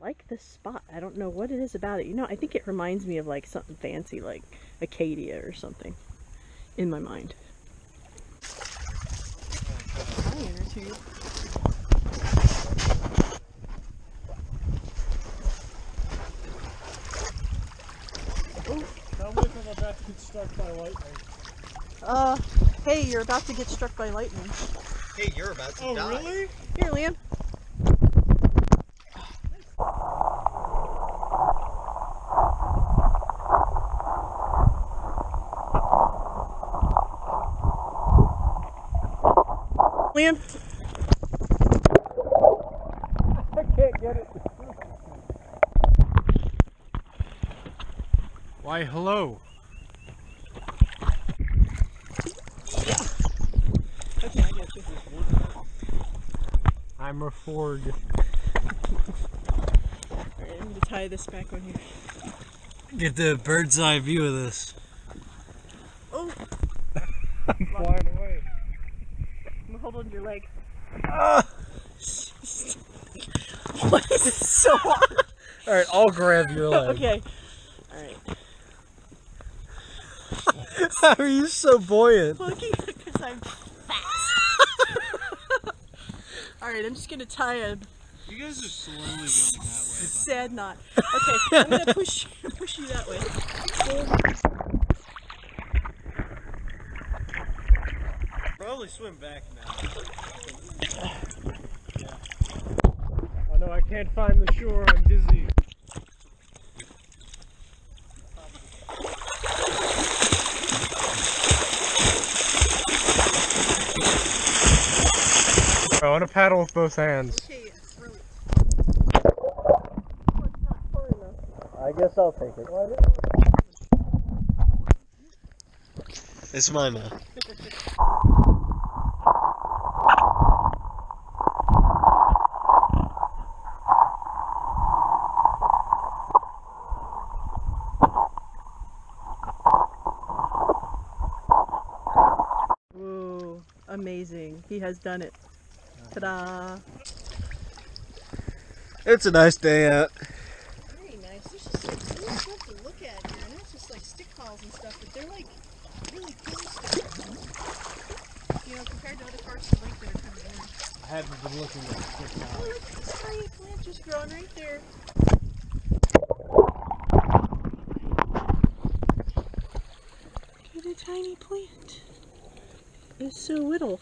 like this spot. I don't know what it is about it. You know, I think it reminds me of like something fancy, like Acadia or something, in my mind. Hi, inner tube. Tell me if I'm about to get struck by lightning. Hey, you're about to get struck by lightning. Hey, you're about to die. Oh, really? Here, Liam. Liam. I can't get it. Why, hello. Okay, I got you. I'm a Ford. Alright, I'm gonna tie this back on here. Get the bird's eye view of this. Oh! I'm flying away. I'm gonna hold on to your leg. Ah! What is this so hard? Alright, I'll grab your leg. Okay. Alright. How are you so buoyant? Because I'm fat. Alright, I'm just gonna tie a You guys are slowly going that way. sad knot. Okay, I'm gonna push you that way. Probably swim back now. Oh no, I can't find the shore. I'm dizzy. I want to paddle with both hands. Okay, throw it. I guess I'll take it. It's mine now. Whoa, amazing. He has done it. Ta-da! It's a nice day out. Very nice. There's just like cool stuff to look at here. And it's just like stick calls and stuff, but they're like really cool stuff. You know, compared to other parts of the lake that are kind of boring. I haven't been looking at this Oh, look at this tiny plant just growing right there. Look at a tiny plant. It's so little.